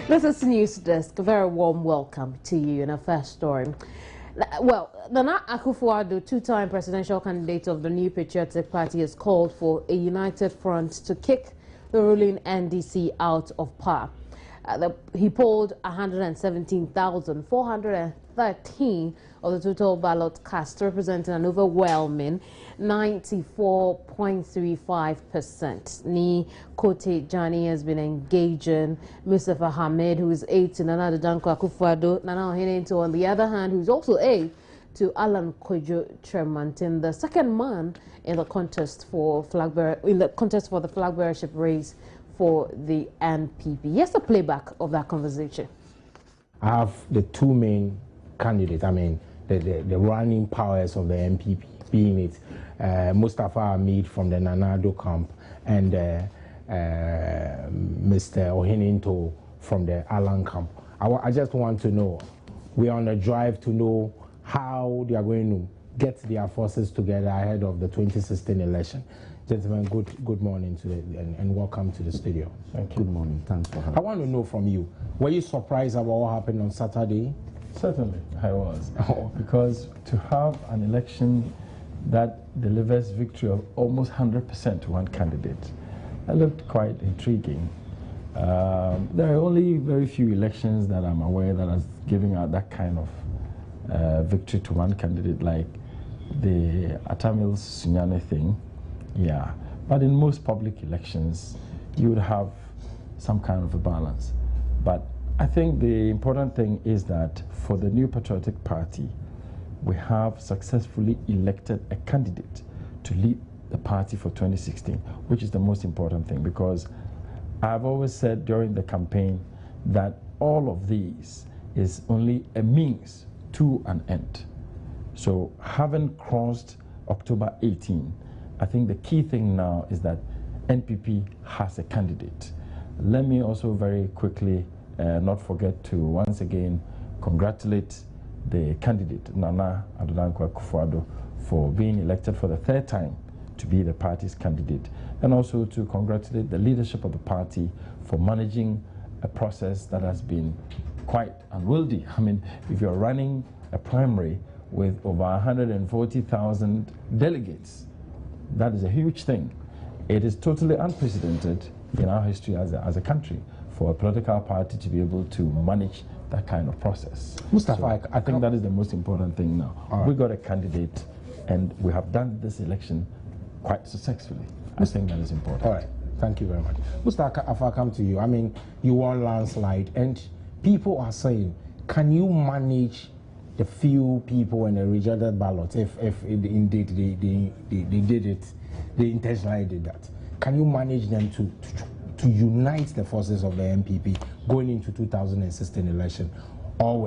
This is News Desk. A very warm welcome to you in our first story. Well, Nana Akufo-Addo, two-time presidential candidate of the new Patriotic Party, has called for a united front to kick the ruling NDC out of power. He polled 117,413 of the total ballot cast, representing an overwhelming 94.35%. Ni Kote Jani has been engaging Mustafa Hamid, who is aide to Nana Danko Akufo-Addo. Nana Ohenento, on the other hand, who is also aide to Alan Kojo Tremantin, the second man in the contest for the flag bearership race for the NPP. Here's the playback of that conversation. I have the two main candidates, the running powers of the NPP, being it Mustafa Hamid from the Nanado camp and Mr. Ohenento from the Alan camp. I just want to know, we are on a drive to know how they are going to get their forces together ahead of the 2016 election. Gentlemen, good morning to and welcome to the studio. Thank you. Good morning. Thanks for having me. I want to know from you, were you surprised about what happened on Saturday? Certainly, I was. Because to have an election that delivers victory of almost 100% to one candidate, that looked quite intriguing. There are only very few elections that I'm aware that are giving out that kind of victory to one candidate, like the Atamil Sunyane thing. Yeah, but in most public elections, you would have some kind of a balance. But I think the important thing is that for the new Patriotic Party, we have successfully elected a candidate to lead the party for 2016, which is the most important thing, because I've always said during the campaign that all of these is only a means to an end. So having crossed October 18, I think the key thing now is that NPP has a candidate. Let me also very quickly not forget to once again congratulate the candidate, Nana Akufo-Addo, for being elected for the third time to be the party's candidate, and also to congratulate the leadership of the party for managing a process that has been quite unwieldy. I mean, if you're running a primary with over 140,000 delegates, that is a huge thing. It is totally unprecedented in our history as a country for a political party to be able to manage that kind of process. Mustafa, so I think that is the most important thing now. Right. We got a candidate and we have done this election quite successfully. I think that is important. All right, thank you very much. Mustafa, if I come to you, you won landslide and people are saying, can you manage the few people in the rejected ballots, if indeed they did it, they intentionally did that? Can you manage them to unite the forces of the NPP going into 2016 election? Or,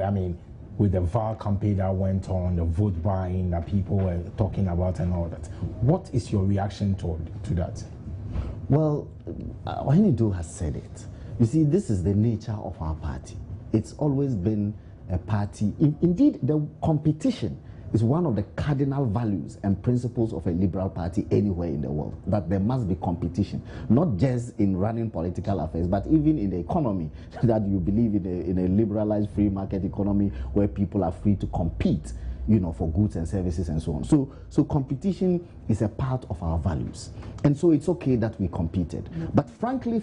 with the VAR campaign that went on, the vote buying that people were talking about and all that. What is your reaction to that? Well, Ohenento has said it. You see, this is the nature of our party. It's always been a party. Indeed, the competition is one of the cardinal values and principles of a liberal party anywhere in the world, that there must be competition, not just in running political affairs, but even in the economy, that you believe in a liberalized free market economy where people are free to compete, for goods and services and so on. So competition is a part of our values. And so it's okay that we competed. But frankly,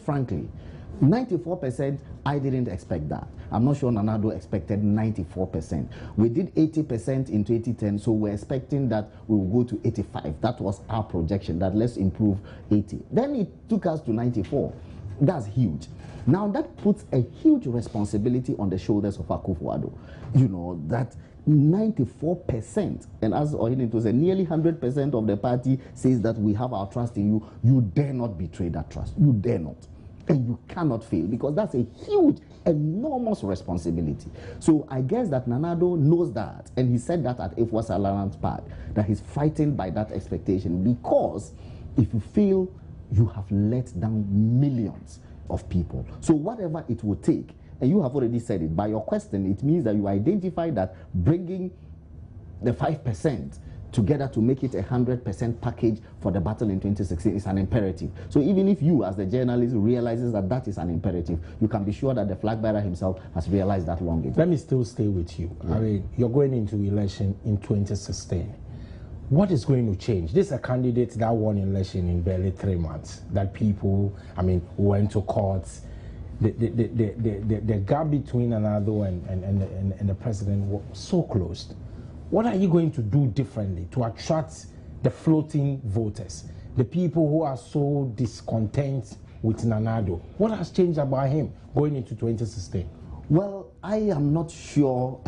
94%, I didn't expect that. I'm not sure Nanado expected 94%. We did 80% in 2010, so we're expecting that we will go to 85. That was our projection, that let's improve 80. Then it took us to 94. That's huge. Now that puts a huge responsibility on the shoulders of Akufo-Addo. That 94%, and as Ohenento said, nearly 100% of the party says that we have our trust in you. You dare not betray that trust. You dare not. And you cannot fail, because that's a huge, enormous responsibility. So I guess that Nanado knows that, and he said that at Ifwas Alliance Park, that he's frightened by that expectation, because if you fail, you have let down millions of people. So whatever it will take, and you have already said it, by your question, it means that you identify that bringing the 5% together to make it 100% package for the battle in 2016 is an imperative. So even if you, as the journalist, realizes that that is an imperative, you can be sure that the flag bearer himself has realized that long ago. Let me still stay with you. Yeah. I mean, you're going into election in 2016. What is going to change? This is a candidate that won election in barely 3 months. That people, I mean, went to courts. The gap between Akufo-Addo and the president was so close. What are you going to do differently to attract the floating voters, the people who are so discontent with Akufo-Addo? What has changed about him going into 2016? Well, I am not sure.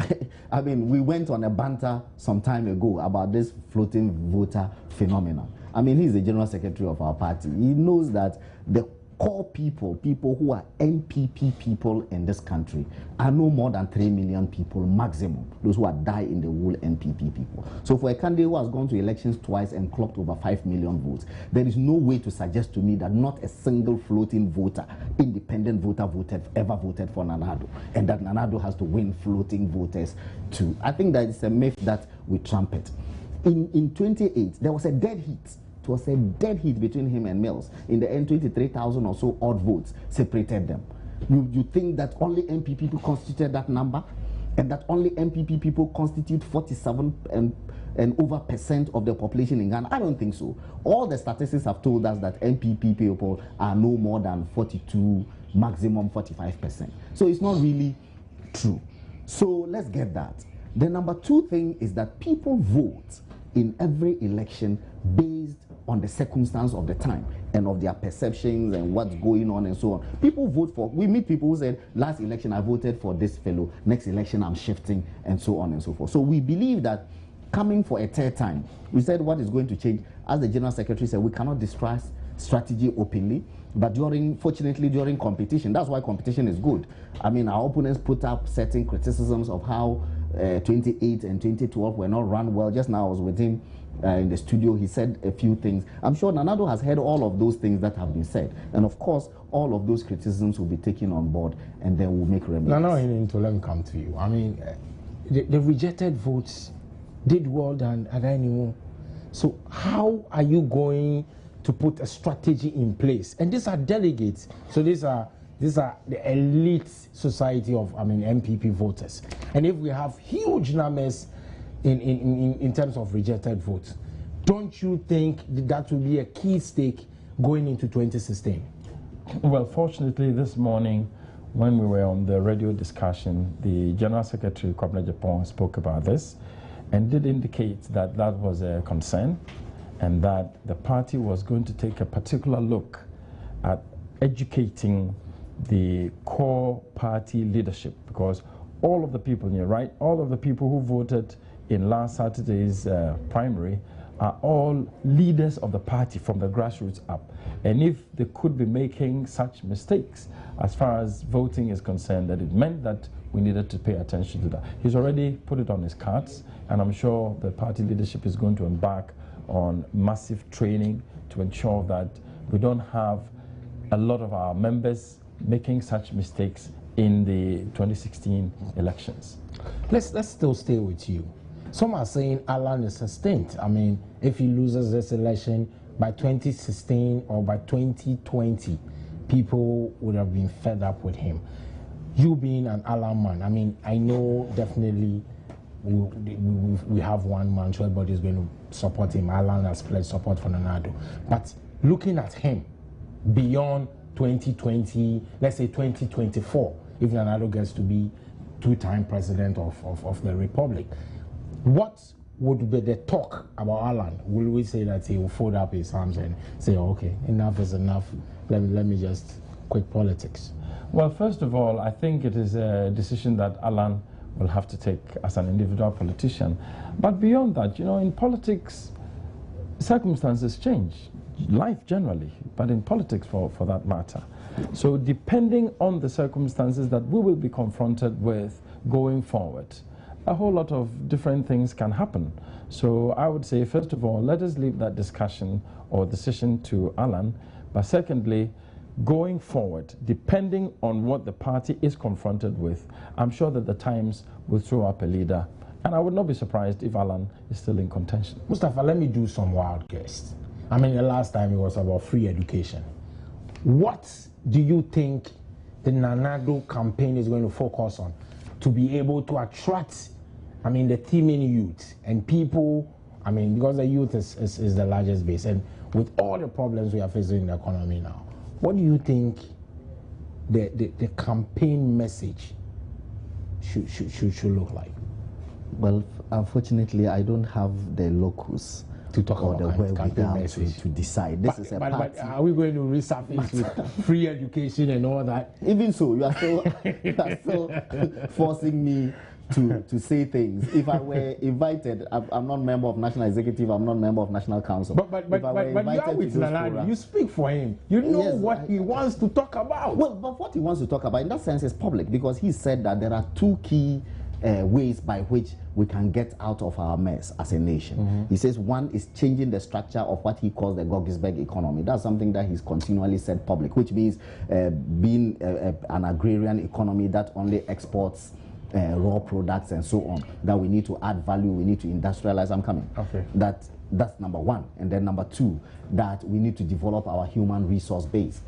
I mean, we went on a banter some time ago about this floating voter phenomenon. I mean, he's the general secretary of our party. He knows that the core people who are NPP people in this country, are no more than 3 million people maximum, those who are die-in-the-wool NPP people. So for a candidate who has gone to elections twice and clocked over 5 million votes, there is no way to suggest to me that not a single floating voter, independent voter ever voted for Akufo-Addo, and that Akufo-Addo has to win floating voters too. I think that it's a myth that we trumpet. In 28, there was a dead heat. It was a dead heat between him and Mills. In the end, 23,000 or so odd votes separated them. You think that only NPP people constituted that number, and that only NPP people constitute 47 and over percent of the population in Ghana? I don't think so. All the statistics have told us that NPP people are no more than 42, maximum 45%. So it's not really true. So let's get that. The number two thing is that people vote in every election based on the circumstance of the time and of their perceptions and what's going on and so on. People vote for, we meet people who said, last election I voted for this fellow, next election I'm shifting, and so on and so forth. So we believe that coming for a third time, we said what is going to change. As the General Secretary said, we cannot discuss strategy openly, but fortunately during competition, that's why competition is good. I mean, our opponents put up certain criticisms of how 28 and 2012 were not run well. Just now I was with him in the studio. He said a few things. I'm sure Akufo-Addo has heard all of those things that have been said, and of course all of those criticisms will be taken on board, and then we'll make remedies. No, let me come to you. I mean, the rejected votes did well than Akufo-Addo. So how are you going to put a strategy in place? And these are delegates. So these are the elite society of, NPP voters. And if we have huge numbers in terms of rejected votes, don't you think that will be a key stake going into 2016? Well, fortunately, this morning, when we were on the radio discussion, the General Secretary, Kwabena Japan, spoke about this and did indicate that that was a concern and that the party was going to take a particular look at educating the core party leadership, because all of the people, and you're right, all of the people who voted in last Saturday's primary are all leaders of the party from the grassroots up. And if they could be making such mistakes as far as voting is concerned, that it meant that we needed to pay attention to that. He's already put it on his cards, and I'm sure the party leadership is going to embark on massive training to ensure that we don't have a lot of our members making such mistakes in the 2016 elections. Let's still stay with you. Some are saying Alan is sustained. I mean, if he loses this election by 2016 or by 2020, people would have been fed up with him. You being an Alan man, I mean, I know definitely we have one man, so everybody's going to support him. Alan has pledged support for Akufo-Addo. But looking at him beyond 2020, let's say 2024, if Akufo-Addo gets to be two-time president of the Republic, what would be the talk about Alan? Will we say that he will fold up his arms and say, oh, okay, enough is enough, let me just quit politics? Well, first of all, I think it is a decision that Alan will have to take as an individual politician. But beyond that, you know, in politics, circumstances change. Life generally, but in politics for that matter. So depending on the circumstances that we will be confronted with going forward, a whole lot of different things can happen. So I would say, first of all, let us leave that discussion or decision to Alan. But secondly, going forward, depending on what the party is confronted with, I'm sure that the Times will throw up a leader And I would not be surprised if Alan is still in contention. Mustafa, let me do some wild guess. I mean, the last time it was about free education. What do you think the Nana-Addo campaign is going to focus on to be able to attract, I mean, the teeming youth and people, I mean, because the youth is the largest base, and with all the problems we are facing in the economy now, what do you think the campaign message should look like? Well, unfortunately, I don't have the locus to talk or about the wherewithal to decide. This is a party. But are we going to resurface with free education and all that? Even so, you are still forcing me to say things. If I were invited, I'm not member of National Executive, I'm not member of National Council. But you are with Nana-Addo, you speak for him. You know what he wants to talk about. Well, but what he wants to talk about in that sense is public, because he said that there are two key ways by which we can get out of our mess as a nation. He says one is changing the structure of what he calls the Gogisberg economy. That's something that he's continually said public, which means being an agrarian economy that only exports raw products and so on, that we need to add value, we need to industrialize. I'm coming. Okay. That's number one. And then number two, that we need to develop our human resource base,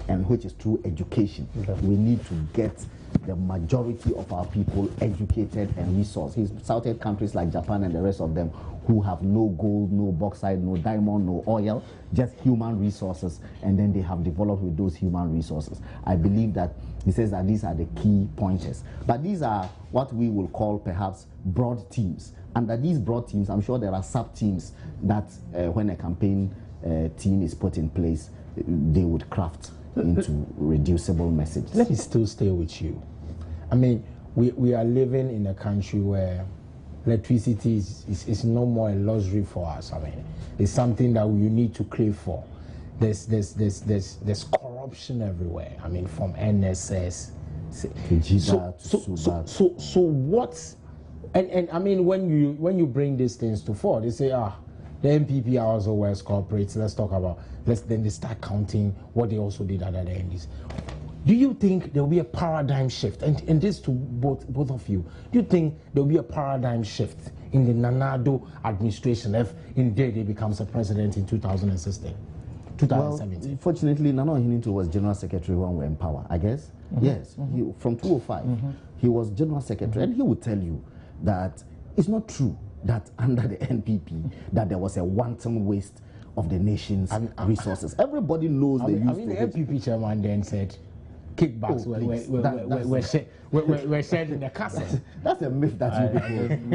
and which is through education. Okay. We need to get the majority of our people educated and resourced. He's cited countries like Japan and the rest of them who have no gold, no bauxite, no diamond, no oil, just human resources, and then they have developed with those human resources. I believe that he says that these are the key pointers. But these are what we will call perhaps broad teams. Under these broad teams, I'm sure there are sub-teams that when a campaign team is put in place, they would craft into reducible messages. Let me still stay with you. I mean, we are living in a country where electricity is no more a luxury for us. I mean, it's something that we need to crave for. There's corruption everywhere. I mean, from NSS so what's and I mean, when you bring these things to fore, they say, the MPP are also West corporates. Let's talk about, then they start counting what they also did at the NDs. Do you think there will be a paradigm shift? And this to both of you. Do you think there will be a paradigm shift in the Nana-Addo administration if indeed he becomes a president in 2016, 2017? Well, fortunately, Nana Ohinito was General Secretary when we were in power, I guess. Yes, from 2005, he was General Secretary, and he would tell you that it's not true that under the NPP that there was a wanton waste of the nation's resources. Everybody knows the NPP chairman then said kickbacks were shared in the castle. That's a myth that you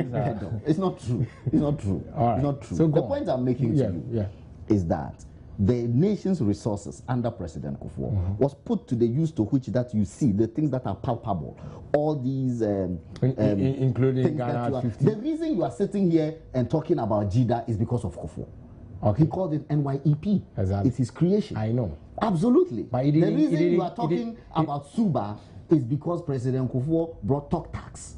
people. It's not true. It's not true. Right. It's not true. So the point I'm making to you is that the nation's resources under President Akufo was put to the use to which that you see, the things that are palpable. All these including Ghana 50. The reason you are sitting here and talking about JIDA is because of Akufo. Okay. He called it NYEP. Exactly. It's his creation. I know. Absolutely. But the reason you are talking about Suba is because President Akufo brought talk tax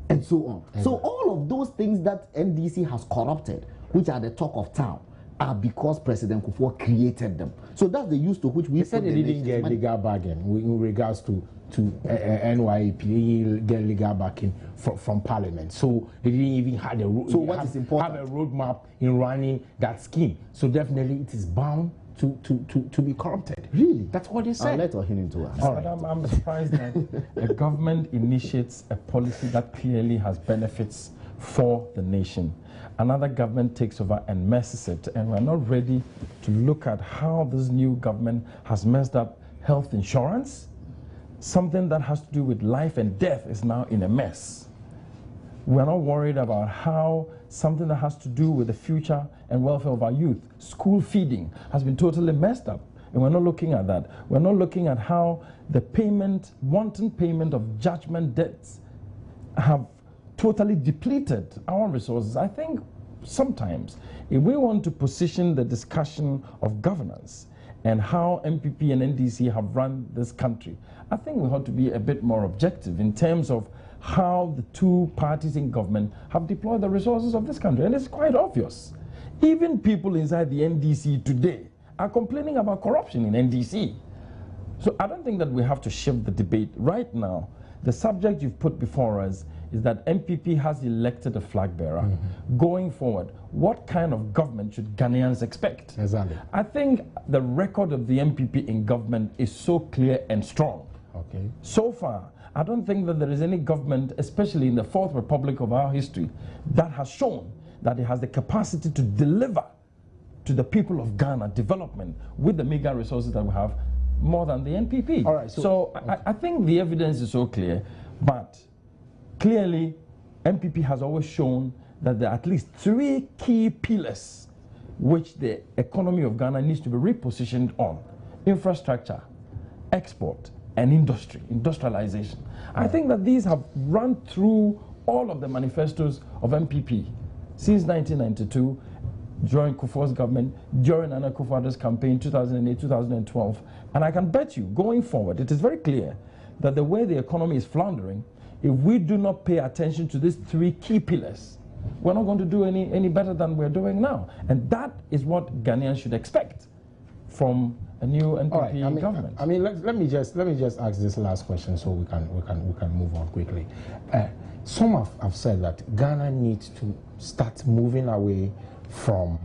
and so on. Exactly. So all of those things that NDC has corrupted, which are the talk of town, are because President Akufo created them. So that's the use to which we said they didn't get legal bargain in regards to NYEP. They didn't get legal backing from Parliament. So they didn't even have a roadmap in running that scheme. So definitely it is bound to be corrupted. Really? That's what they said. I'll let him into us. Right. I'm surprised that a government initiates a policy that clearly has benefits for the nation. Another government takes over and messes it, and we're not ready to look at how this new government has messed up health insurance. Something that has to do with life and death is now in a mess. We're not worried about how something that has to do with the future and welfare of our youth, school feeding, has been totally messed up. And we're not looking at that. We're not looking at how the wanton payment of judgment debts have totally depleted our resources. I think sometimes if we want to position the discussion of governance and how MPP and NDC have run this country, I think we ought to be a bit more objective in terms of how the two parties in government have deployed the resources of this country. And it's quite obvious. Even people inside the NDC today are complaining about corruption in NDC. So I don't think that we have to shift the debate. Right now, the subject you've put before us is that MPP has elected a flag bearer. Going forward, what kind of government should Ghanaians expect? Exactly. I think the record of the MPP in government is so clear and strong. Okay. So far, I don't think that there is any government, especially in the Fourth Republic of our history, that has shown that it has the capacity to deliver to the people of Ghana development with the meager resources that we have more than the NPP. All right. So I think the evidence is so clear, but clearly MPP has always shown that there are at least 3 key pillars which the economy of Ghana needs to be repositioned on: infrastructure, export, and industry, industrialization. I think that these have run through all of the manifestos of MPP since 1992, during Kufuor's government, during Akufo-Addo's campaign, 2008, 2012. And I can bet you, going forward, it is very clear that the way the economy is floundering, if we do not pay attention to these 3 key pillars, we're not going to do any better than we're doing now. And that is what Ghanaians should expect from a new NPP government. I mean, let me just ask this last question so we can move on quickly. Some have said that Ghana needs to start moving away from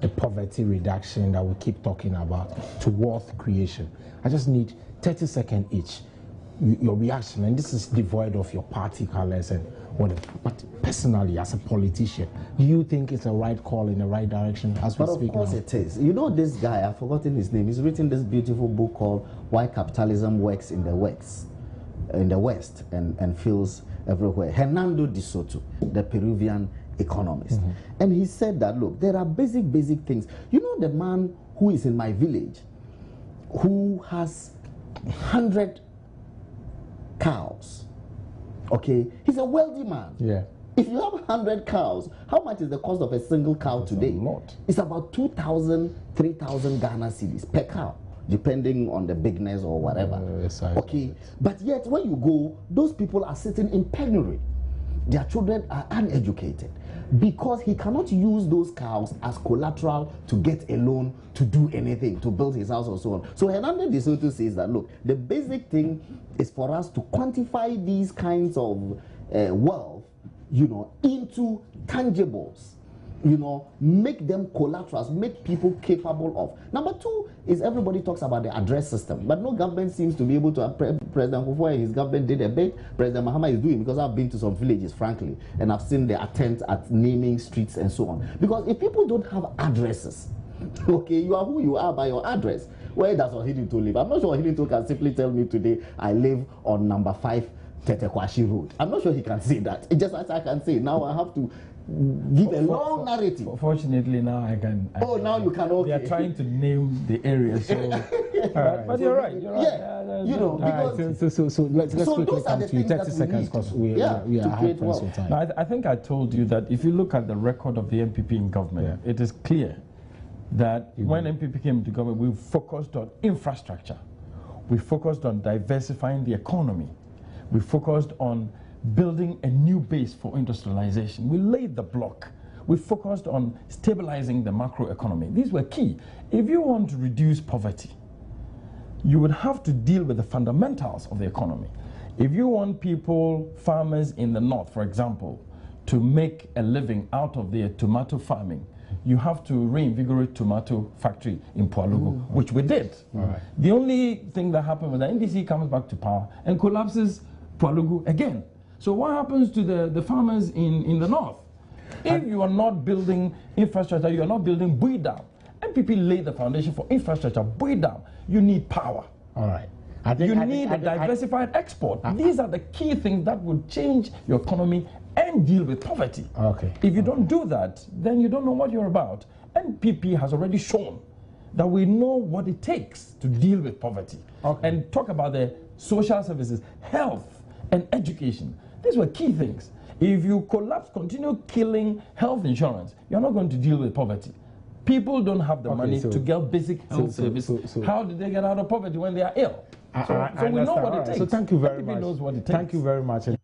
the poverty reduction that we keep talking about to wealth creation. I just need 30 seconds each. Your reaction, and this is devoid of your party colors and whatever. But personally, as a politician, do you think it's a right call in the right direction as we speak? Of course it is. You know this guy, I've forgotten his name. He's written this beautiful book called "Why Capitalism Works in the West and Fails Everywhere." Hernando de Soto, the Peruvian economist, and he said that, look, there are basic things. You know, the man who is in my village, who has 100 cows, okay, he's a wealthy man. Yeah. If you have 100 cows, how much is the cost of a single cow today? A lot. It's about 2,000, 3,000 Ghana cedis per cow, depending on the bigness or whatever. Okay, but yet when you go, those people are sitting in penury. Their children are uneducated because he cannot use those cows as collateral to get a loan to do anything, to build his house or so on. So Hernando de Soto says that, look, the basic thing is for us to quantify these kinds of wealth, you know, into tangibles. You know, make them collaterals, make people capable of. Number 2 is everybody talks about the address system, but no government seems to be able to. President Akufo and his government did a bit. President Mahama is doing, because I've been to some villages, frankly, and I've seen the attempt at naming streets and so on. Because if people don't have addresses, okay, you are who you are by your address. Where does Ohilinto live? I'm not sure Ohilinto can simply tell me today, I live on number 5 Tetekwashi Road. I'm not sure he can say that. It just as I can say, now I have to give a long narrative. Fortunately, now I can. Now you can. Okay. They are trying to name the area, so. But you're right. You're right. Yeah, you know. Because so let's quickly come to you. 30 seconds, because we are hard pressed for time. Now, I think I told you that if you look at the record of the MPP in government, it is clear that when MPP came to government, we focused on infrastructure, we focused on diversifying the economy, we focused on building a new base for industrialization. We laid the block. We focused on stabilizing the macroeconomy. These were key. If you want to reduce poverty, you would have to deal with the fundamentals of the economy. If you want people, farmers in the north, for example, to make a living out of their tomato farming, you have to reinvigorate tomato factory in Pualugu, which we did. Right. The only thing that happened was that NDC comes back to power and collapses Pualugu again. So what happens to the farmers in the north? If you are not building infrastructure, you are not building Bui Dam. MPP laid the foundation for infrastructure. Bui Dam, you need power. All right. You need a diversified export. These are the key things that would change your economy and deal with poverty. Okay. If you don't do that, then you don't know what you're about. MPP has already shown that we know what it takes to deal with poverty. Okay. And talk about the social services, health, and education. These were key things. If you collapse, continue killing health insurance, you're not going to deal with poverty. People don't have the money to get basic health services. How did they get out of poverty when they are ill? So we know what it takes. So thank you very much. Knows what it takes. Thank you very much. And